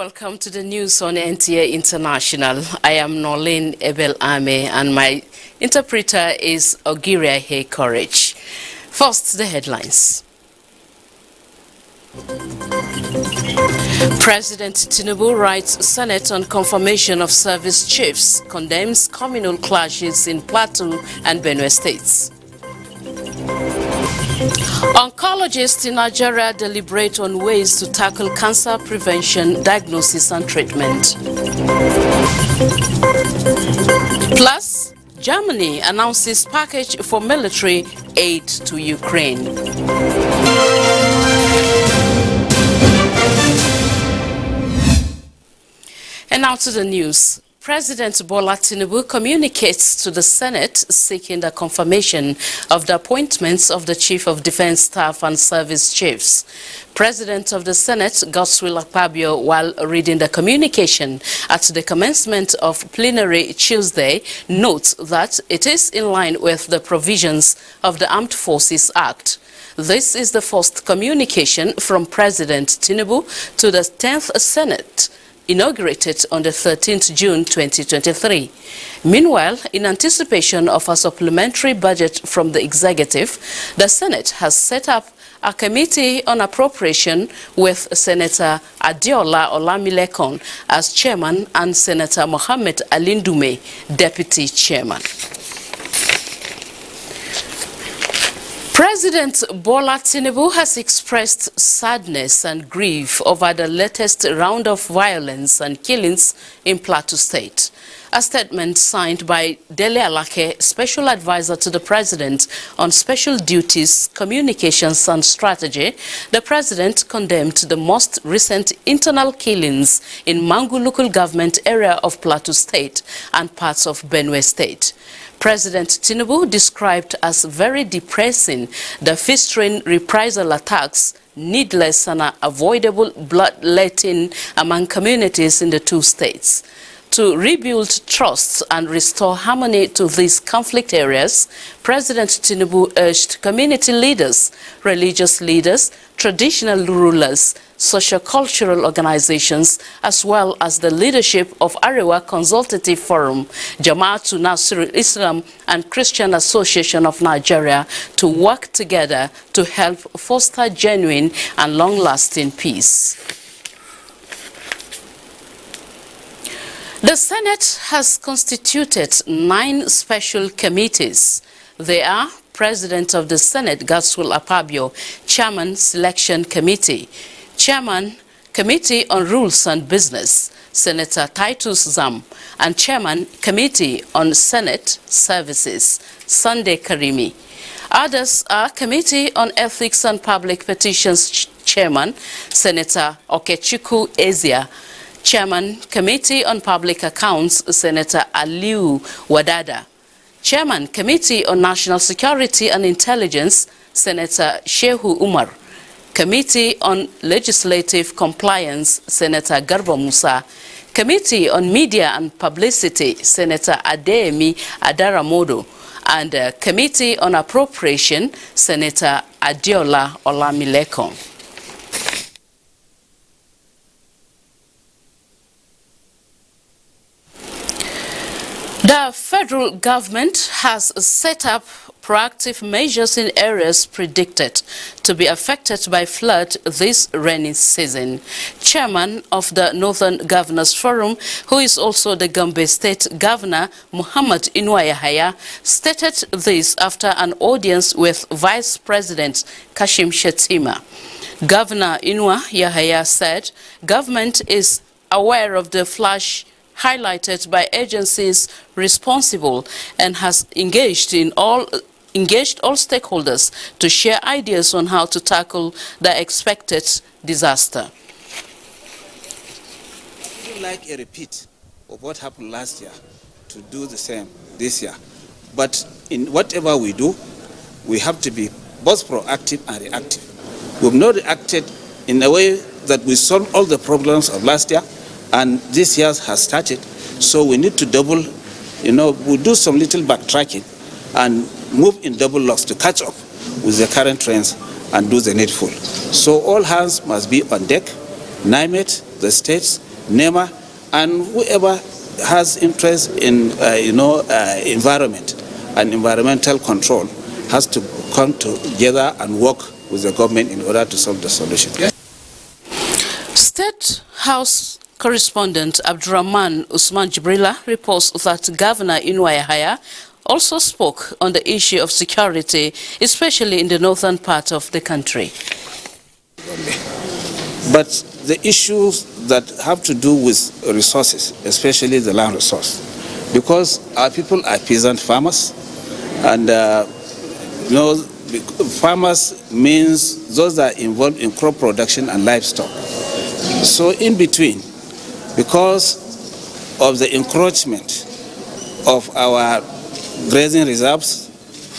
Welcome to the news on NTA International. I am Nolene Ebel Ame and my interpreter is Ogiria Hay Courage. First, the headlines. President Tinubu writes Senate on confirmation of service chiefs, condemns communal clashes in Plateau and Benue states. Oncologists in Nigeria deliberate on ways to tackle cancer prevention, diagnosis and treatment. Plus, Germany announces package for military aid to Ukraine. And now to the news. President Bola Tinubu communicates to the Senate seeking the confirmation of the appointments of the Chief of Defense Staff and Service Chiefs. President of the Senate, Godswill Akpabio, while reading the communication at the commencement of plenary Tuesday, notes that it is in line with the provisions of the Armed Forces Act. This is the first communication from President Tinubu to the 10th Senate, inaugurated on the 13th June 2023. Meanwhile, in anticipation of a supplementary budget from the executive, the Senate has set up a committee on appropriation with Senator Adeola Olamilekon as chairman and Senator Mohammed Alindume deputy chairman. President Bola Tinubu has expressed sadness and grief over the latest round of violence and killings in Plateau State. A statement signed by Dele Alake, Special Advisor to the President on Special Duties, Communications and Strategy, the President condemned the most recent internal killings in Mangu local government area of Plateau State and parts of Benue State. President Tinubu described as very depressing the festering reprisal attacks, needless and avoidable bloodletting among communities in the two states. To rebuild trust and restore harmony to these conflict areas, President Tinubu urged community leaders, religious leaders, traditional rulers, socio-cultural organizations, as well as the leadership of Arewa Consultative Forum, Jamaatul Nasrul Islam and Christian Association of Nigeria to work together to help foster genuine and long-lasting peace. The Senate has constituted 9 special committees. They are President of the Senate, Godswill Akpabio, Chairman, Selection Committee, Chairman, Committee on Rules and Business, Senator Titus Zam, and Chairman, Committee on Senate Services, Sunday Karimi. Others are Committee on Ethics and Public Petitions Chairman, Senator Okechukwu Ezia, Chairman, Committee on Public Accounts, Senator Aliu Wadada, Chairman, Committee on National Security and Intelligence, Senator Shehu Umar, Committee on Legislative Compliance, Senator Garba Musa, Committee on Media and Publicity, Senator Adeyemi Adaramodo, and Committee on Appropriation, Senator Adeola Olamilekon. The federal government has set up proactive measures in areas predicted to be affected by flood this rainy season. Chairman of the Northern Governors Forum, who is also the Gombe State Governor, Muhammad Inuwa Yahaya, stated this after an audience with Vice President Kashim Shettima. Governor Inuwa Yahaya said government is aware of the flash highlighted by agencies responsible and has engaged all stakeholders to share ideas on how to tackle the expected disaster. We would like a repeat of what happened last year to do the same this year. But in whatever we do, we have to be both proactive and reactive. We have not reacted in a way that we solve all the problems of last year, and this year has started, so we need to double, we do some little backtracking and move in double locks to catch up with the current trends and do the needful. So all hands must be on deck, NIMET, the states, NEMA, and whoever has interest in, environment and environmental control has to come together and work with the government in order to solve the solution. State House correspondent Abdurrahman Usman Jibrila reports that Governor Inuwa Yahaya also spoke on the issue of security, especially in the northern part of the country. But the issues that have to do with resources, especially the land resource, because our people are peasant farmers, and farmers means those that are involved in crop production and livestock. So in between, because of the encroachment of our grazing reserves,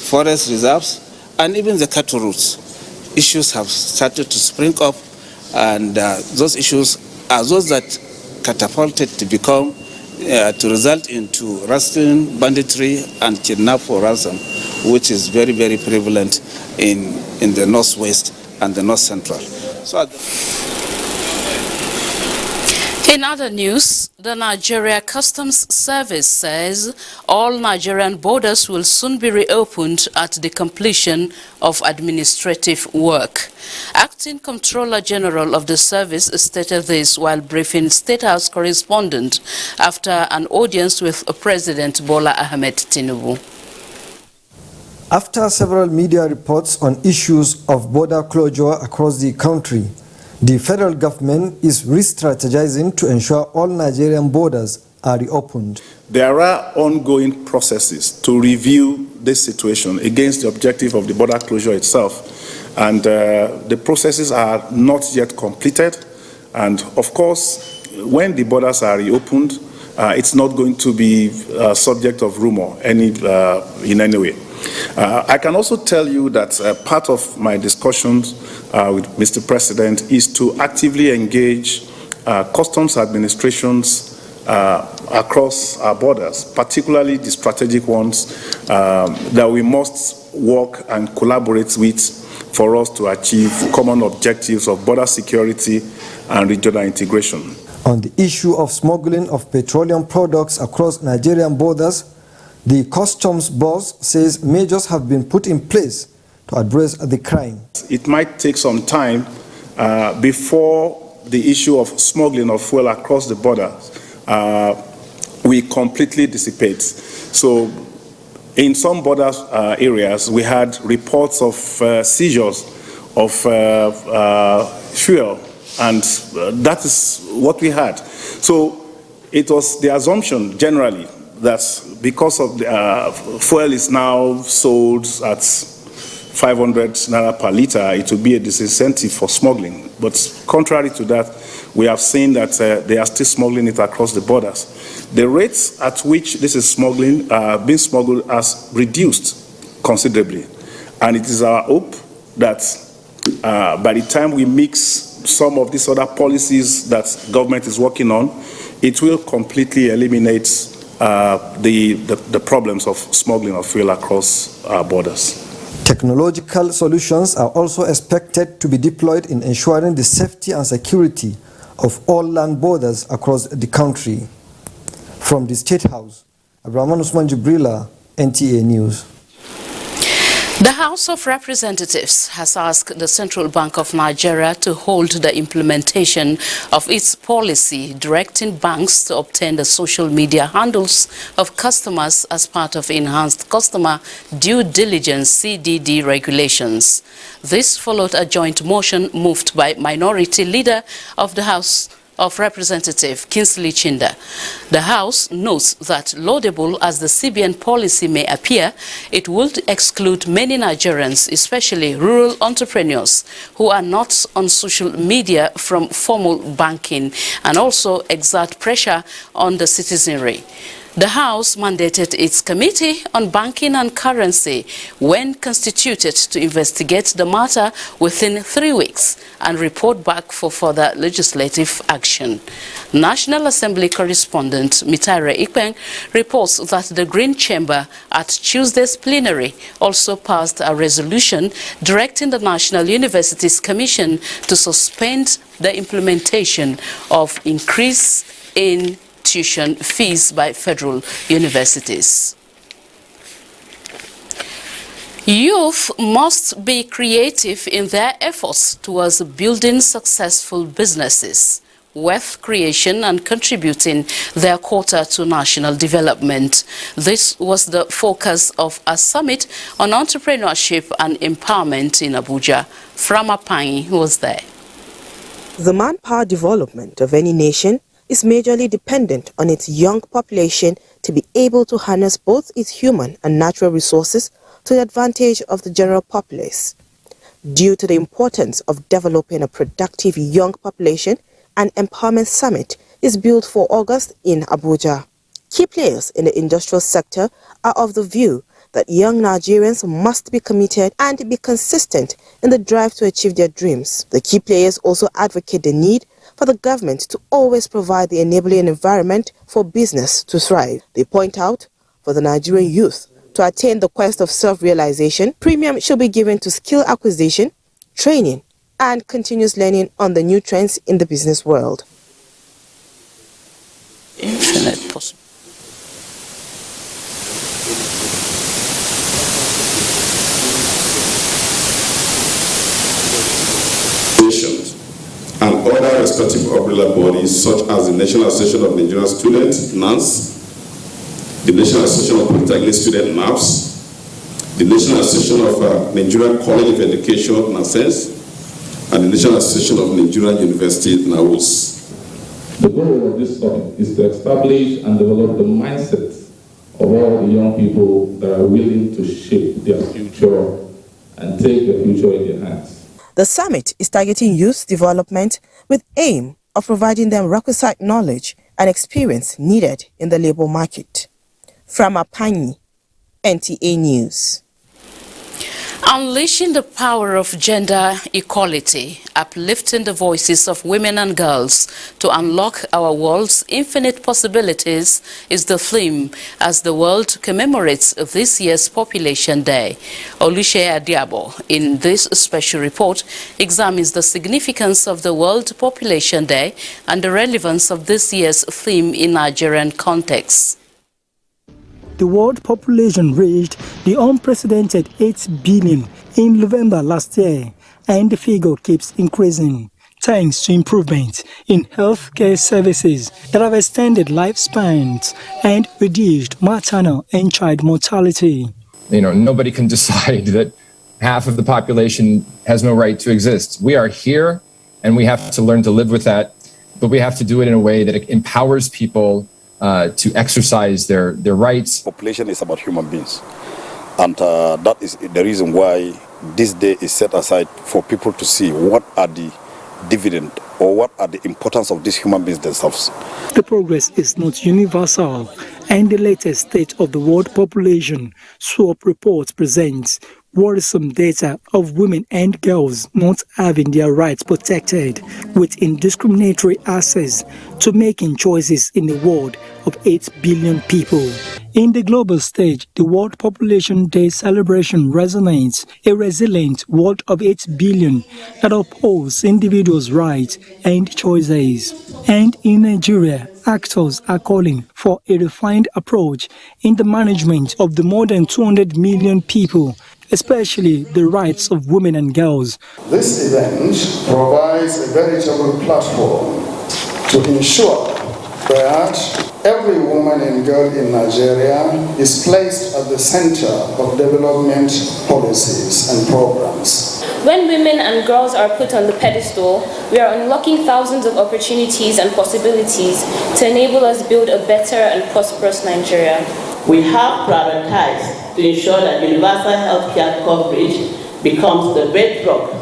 forest reserves, and even the cattle routes, issues have started to spring up, and those issues are those that catapulted to become, to result into rustling, banditry, and kidnap for ransom, which is very, very prevalent in the northwest and the north central. In other news, the Nigeria Customs Service says all Nigerian borders will soon be reopened at the completion of administrative work. Acting Comptroller General of the service stated this while briefing State House correspondent after an audience with President Bola Ahmed Tinubu. After several media reports on issues of border closure across the country, the federal government is re-strategizing to ensure all Nigerian borders are reopened. There are ongoing processes to review this situation against the objective of the border closure itself. And the processes are not yet completed. And of course, when the borders are reopened, it's not going to be subject of rumor in any way. I can also tell you that part of my discussions with Mr. President is to actively engage customs administrations across our borders, particularly the strategic ones that we must work and collaborate with for us to achieve common objectives of border security and regional integration. On the issue of smuggling of petroleum products across Nigerian borders, the customs boss says measures have been put in place to address the crime. It might take some time before the issue of smuggling of fuel across the border we completely dissipate. So in some border areas, we had reports of seizures of fuel, and that is what we had. So it was the assumption generally that because of the fuel is now sold at 500 naira per liter, it will be a disincentive for smuggling. But contrary to that, we have seen that they are still smuggling it across the borders. The rates at which this is being smuggled has reduced considerably. And it is our hope that by the time we mix some of these other policies that government is working on, it will completely eliminate the problems of smuggling of fuel across our borders. Technological solutions are also expected to be deployed in ensuring the safety and security of all land borders across the country. From the State House, Abdurrahman Usman Jibrila, NTA News. The House of Representatives has asked the Central Bank of Nigeria to hold the implementation of its policy directing banks to obtain the social media handles of customers as part of enhanced customer due diligence (CDD) regulations. This followed a joint motion moved by Minority Leader of the House of Representatives Kingsley Chinda. The House notes that laudable as the CBN policy may appear, it would exclude many Nigerians, especially rural entrepreneurs who are not on social media, from formal banking, and also exert pressure on the citizenry. The House mandated its Committee on Banking and Currency, when constituted, to investigate the matter within 3 weeks and report back for further legislative action. National Assembly correspondent Mitaire Ikpeng reports that the Green Chamber at Tuesday's plenary also passed a resolution directing the National Universities Commission to suspend the implementation of increase in tuition fees by federal universities. Youth must be creative in their efforts towards building successful businesses, wealth creation and contributing their quota to national development. This was the focus of a summit on entrepreneurship and empowerment in Abuja. Framapangi was there. The manpower development of any nation is majorly dependent on its young population to be able to harness both its human and natural resources to the advantage of the general populace. Due to the importance of developing a productive young population, an empowerment summit is built for August in Abuja. Key players in the industrial sector are of the view that young Nigerians must be committed and be consistent in the drive to achieve their dreams. The key players also advocate the need for the government to always provide the enabling environment for business to thrive. They point out, for the Nigerian youth to attain the quest of self-realization, premium should be given to skill acquisition, training, and continuous learning on the new trends in the business world. Infinite possible. And other respective umbrella bodies such as the National Association of Nigerian Students, NANS, the National Association of Polytechnic Students, NAPS, the National Association of Nigerian College of Education, NASES, and the National Association of Nigerian University, NAUS. The goal of this summit is to establish and develop the mindsets of all the young people that are willing to shape their future and take the future in their hands. The summit is targeting youth development with aim of providing them requisite knowledge and experience needed in the labor market. From Apani, NTA News. Unleashing the power of gender equality, uplifting the voices of women and girls to unlock our world's infinite possibilities is the theme as the world commemorates this year's Population Day. Oluseyi Adiabo, in this special report, examines the significance of the World Population Day and the relevance of this year's theme in Nigerian context. The world population reached the unprecedented 8 billion in November last year, and the figure keeps increasing, thanks to improvements in healthcare services that have extended lifespans and reduced maternal and child mortality. You know, nobody can decide that half of the population has no right to exist. We are here, and we have to learn to live with that, but we have to do it in a way that empowers people to exercise their rights. Population is about human beings, and that is the reason why this day is set aside for people to see what are the dividend or what are the importance of these human beings themselves. The progress is not universal, and the latest State of the World Population Swap report presents worrisome data of women and girls not having their rights protected, with indiscriminatory access to making choices in a world of 8 billion people. In the global stage, the World Population Day celebration resonates a resilient world of 8 billion that upholds individuals' rights and choices. And in Nigeria, actors are calling for a refined approach in the management of the more than 200 million people, especially the rights of women and girls. This event provides a veritable platform to ensure that every woman and girl in Nigeria is placed at the center of development policies and programs. When women and girls are put on the pedestal, we are unlocking thousands of opportunities and possibilities to enable us build a better and prosperous Nigeria. We have prioritized to ensure that universal healthcare coverage becomes the bedrock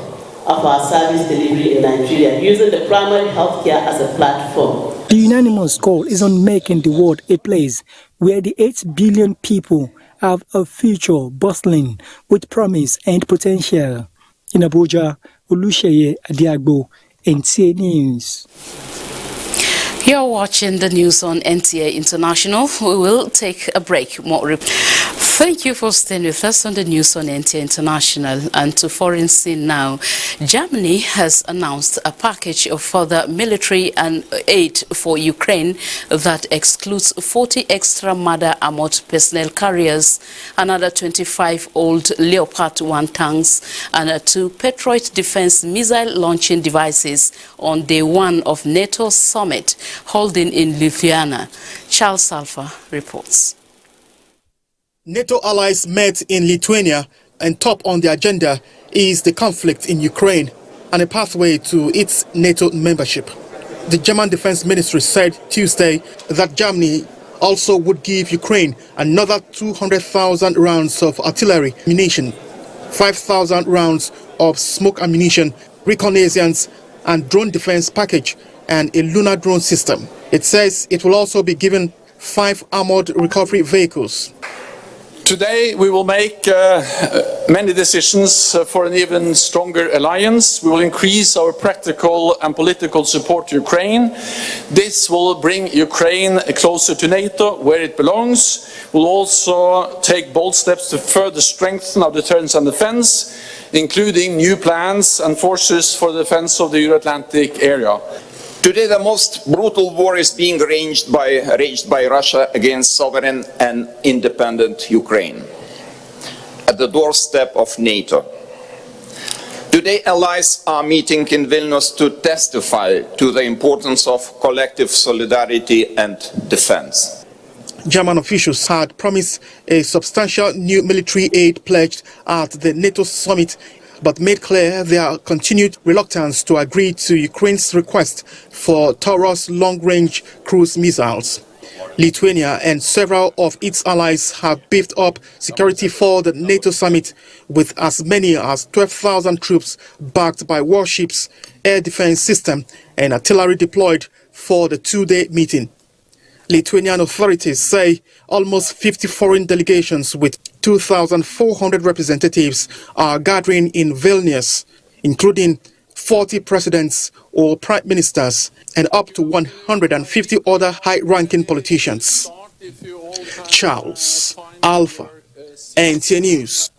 of our service delivery in Nigeria, using the primary healthcare as a platform. The unanimous call is on making the world a place where the 8 billion people have a future bustling with promise and potential. In Abuja, Olusheye Adiagbo, NTA News. You're watching the news on NTA International. We will take a break. Thank you for staying with us on the news on NTA International. And to foreign scene now, Germany has announced a package of further military and aid for Ukraine that excludes 40 extra Marder armored personnel carriers, another 25 old Leopard 1 tanks, and 2 Patriot defense missile launching devices on day 1 of NATO summit holding in Lithuania. Charles Alpha reports. NATO allies met in Lithuania, and top on the agenda is the conflict in Ukraine and a pathway to its NATO membership. The German Defense Ministry said Tuesday that Germany also would give Ukraine another 200,000 rounds of artillery ammunition, 5,000 rounds of smoke ammunition, reconnaissance and drone defense package, and a lunar drone system. It says it will also be given 5 armored recovery vehicles. Today we will make many decisions for an even stronger alliance. We will increase our practical and political support to Ukraine. This will bring Ukraine closer to NATO, where it belongs. We'll also take bold steps to further strengthen our deterrence and defense, including new plans and forces for the defense of the Euro-Atlantic area. Today, the most brutal war is being waged by Russia against sovereign and independent Ukraine, at the doorstep of NATO. Today, allies are meeting in Vilnius to testify to the importance of collective solidarity and defense. German officials had promised a substantial new military aid pledged at the NATO summit, but made clear their continued reluctance to agree to Ukraine's request for Taurus long-range cruise missiles. Lithuania and several of its allies have beefed up security for the NATO summit with as many as 12,000 troops backed by warships, air defense system and artillery deployed for the 2-day meeting. Lithuanian authorities say almost 50 foreign delegations with 2,400 representatives are gathering in Vilnius, including 40 presidents or prime ministers and up to 150 other high-ranking politicians. Charles Alpha, NTA News.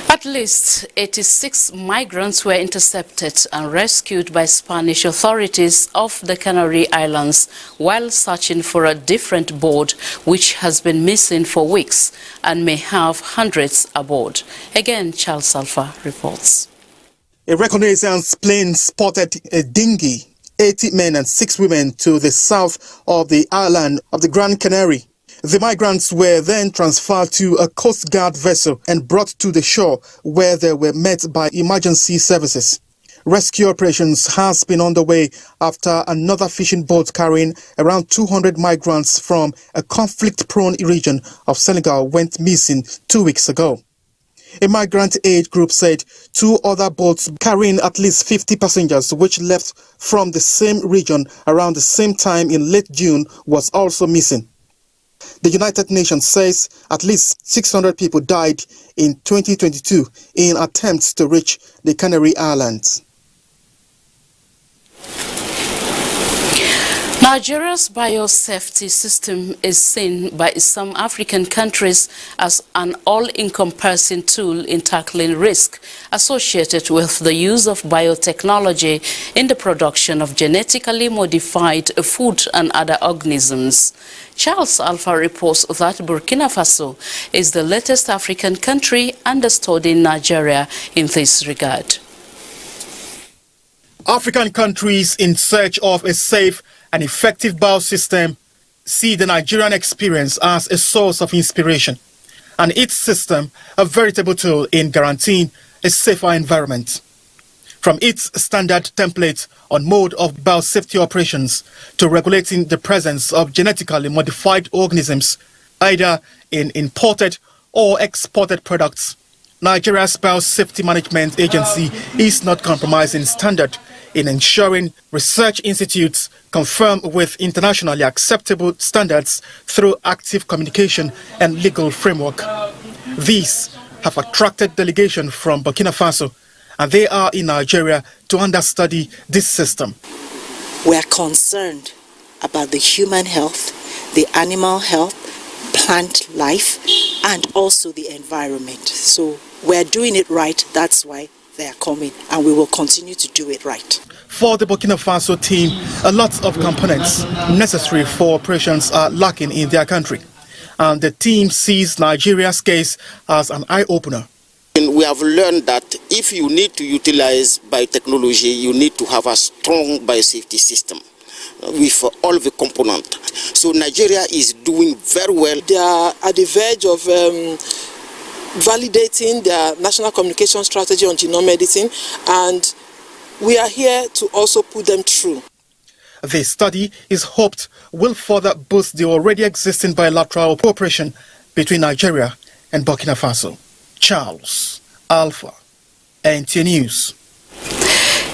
At least 86 migrants were intercepted and rescued by Spanish authorities off the Canary Islands while searching for a different boat which has been missing for weeks and may have hundreds aboard. Again, Charles Alpha reports. A reconnaissance plane spotted a dinghy, 80 men and 6 women to the south of the island of the Gran Canary. The migrants were then transferred to a Coast Guard vessel and brought to the shore, where they were met by emergency services. Rescue operations has been underway after another fishing boat carrying around 200 migrants from a conflict-prone region of Senegal went missing 2 weeks ago. A migrant aid group said 2 other boats carrying at least 50 passengers, which left from the same region around the same time in late June, was also missing. The United Nations says at least 600 people died in 2022 in attempts to reach the Canary Islands. Nigeria's biosafety system is seen by some African countries as an all-encompassing tool in tackling risk associated with the use of biotechnology in the production of genetically modified food and other organisms. Charles Alpha reports that Burkina Faso is the latest African country understudying Nigeria in this regard. African countries in search of a safe and effective biosystem see the Nigerian experience as a source of inspiration, and its system a veritable tool in guaranteeing a safer environment. From its standard template on mode of biosafety operations to regulating the presence of genetically modified organisms, either in imported or exported products, Nigeria's Biosafety Management Agency is not compromising standard in ensuring research institutes confirmed with internationally acceptable standards through active communication and legal framework. These have attracted delegation from Burkina Faso, and they are in Nigeria to understudy this system. We are concerned about the human health, the animal health, plant life, and also the environment. So we're doing it right. That's why they are coming, and we will continue to do it right. For the Burkina Faso team, a lot of components necessary for operations are lacking in their country, and the team sees Nigeria's case as an eye-opener. We have learned that if you need to utilize biotechnology, you need to have a strong biosafety system with all the components. So Nigeria is doing very well. They are at the verge of validating their national communication strategy on genome editing, and we are here to also put them through. The study is hoped will further boost the already existing bilateral cooperation between Nigeria and Burkina Faso. Charles Alpha, NTA News.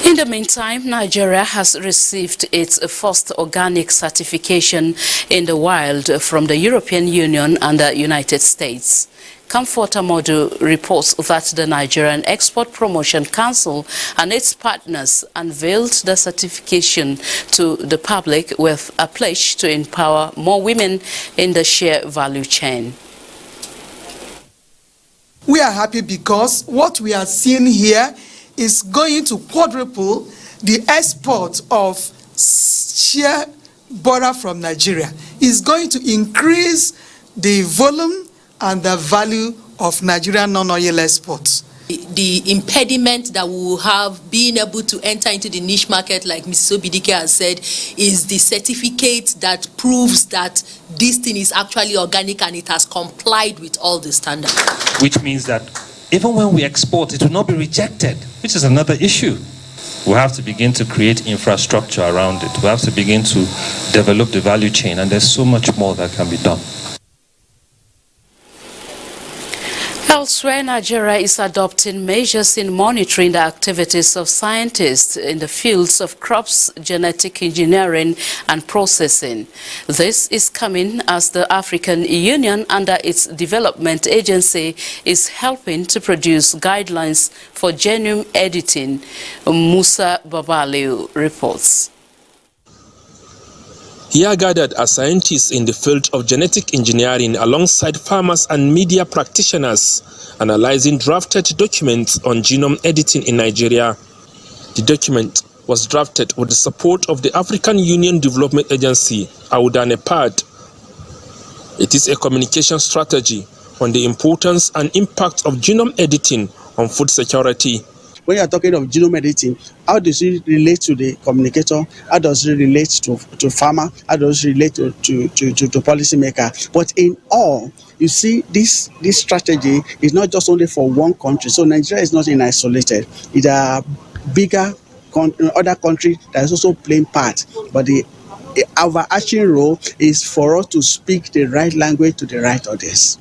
In the meantime, Nigeria has received its first organic certification in the wild from the European Union and the United States. Comfort Amodu reports that the Nigerian Export Promotion Council and its partners unveiled the certification to the public with a pledge to empower more women in the share value chain. We are happy because what we are seeing here is going to quadruple the export of shea butter from Nigeria. It's going to increase the volume and the value of Nigerian non-oil exports. The impediment that we will have being able to enter into the niche market, like Mrs. Obidike has said, is the certificate that proves that this thing is actually organic and it has complied with all the standards. Which means that even when we export, it will not be rejected, which is another issue. We have to begin to create infrastructure around it. We have to begin to develop the value chain, and there's so much more that can be done. Elsewhere, Nigeria is adopting measures in monitoring the activities of scientists in the fields of crops, genetic engineering and processing. This is coming as the African Union, under its development agency, is helping to produce guidelines for genome editing. Musa Babaliu reports. Here gathered are scientists in the field of genetic engineering alongside farmers and media practitioners analyzing drafted documents on genome editing in Nigeria. The document was drafted with the support of the African Union Development Agency, AUDA-NEPAD. It is a communication strategy on the importance and impact of genome editing on food security. When you are talking of genome editing, how does it relate to the communicator? How does it relate to farmer? How does it relate to policymaker? But in all, you see, this strategy is not just only for one country. So Nigeria is not in isolated. It are bigger other countries that is also playing part. But the overarching role is for us to speak the right language to the right audience.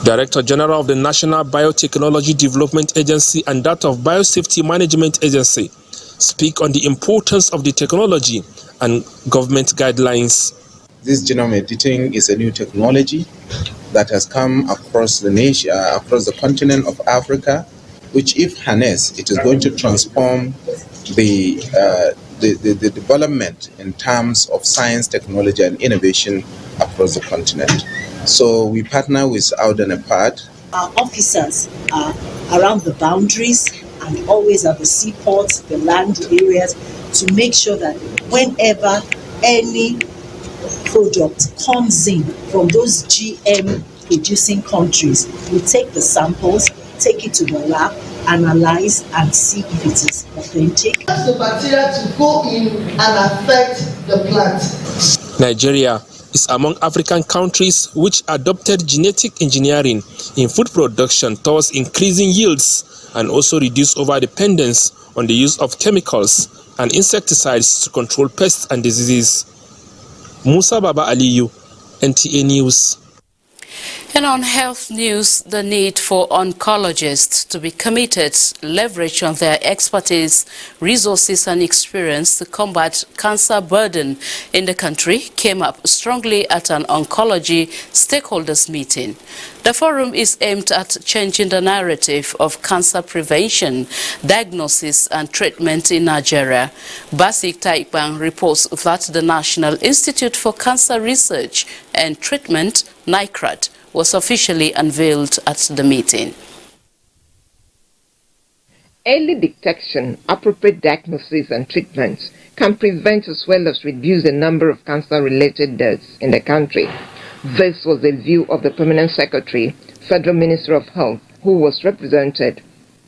Director General of the National Biotechnology Development Agency and that of Biosafety Management Agency speak on the importance of the technology and government guidelines. This genome editing is a new technology that has come across the nation, across the continent of Africa, which, if harnessed, it is going to transform the development in terms of science, technology, and innovation across the continent. So we partner with AUDA-NEPAD. Our officers are around the boundaries and always at the seaports, the land areas, to make sure that whenever any product comes in from those GM producing countries, we take the samples, take it to the lab, analyze and see if it is authentic. That's the bacteria to go in and affect the plant. Nigeria is among African countries which adopted genetic engineering in food production towards increasing yields and also reduce over-dependence on the use of chemicals and insecticides to control pests and diseases. Musa Baba Aliyu, NTA News. And on health news, the need for oncologists to be committed, leverage on their expertise, resources and experience to combat cancer burden in the country came up strongly at an oncology stakeholders meeting. The forum is aimed at changing the narrative of cancer prevention, diagnosis and treatment in Nigeria. Basik Taikbang reports that the National Institute for Cancer Research and Treatment, NICRAT, was officially unveiled at the meeting. Early detection, appropriate diagnosis and treatments can prevent as well as reduce the number of cancer-related deaths in the country. This was the view of the Permanent Secretary, Federal Minister of Health, who was represented.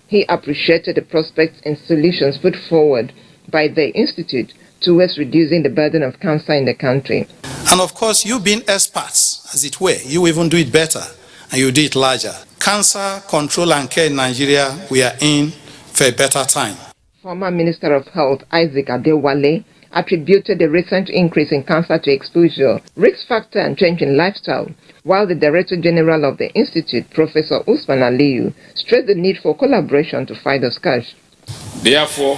He appreciated the prospects and solutions put forward by the Institute towards reducing the burden of cancer in the country. And of course, you being experts, as it were, you even do it better and you do it larger. Cancer control and care in Nigeria, we are in for a better time. Former Minister of Health Isaac Adewale attributed the recent increase in cancer to exposure, risk factor and change in lifestyle, while the Director General of the Institute, Professor Usman Aliyu, stressed the need for collaboration to fight the scourge. Therefore,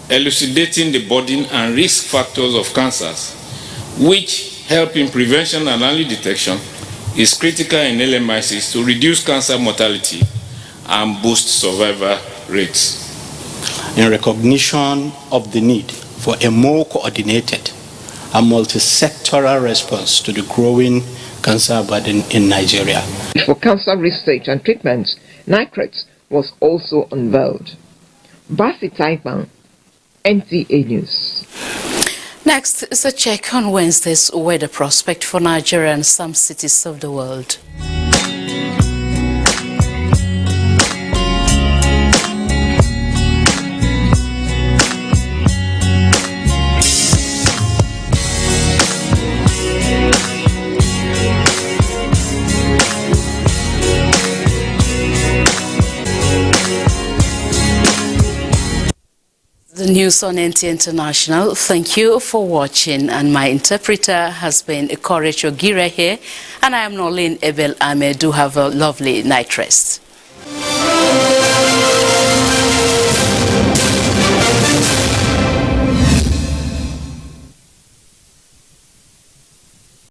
elucidating the burden and risk factors of cancers, which help in prevention and early detection, is critical in LMICs to reduce cancer mortality and boost survival rates. In recognition of the need for a more coordinated and multi-sectoral response to the growing cancer burden in Nigeria. For cancer research and treatment, NICRAT was also unveiled. Basi Taikbang, NTA News. Next is a check on Wednesday's weather prospect for Nigeria and some cities of the world. The news on NTA International. Thank you for watching, and my interpreter has been Korecho Gira here, and I am Nolin Ebel Ame. Do have a lovely night rest.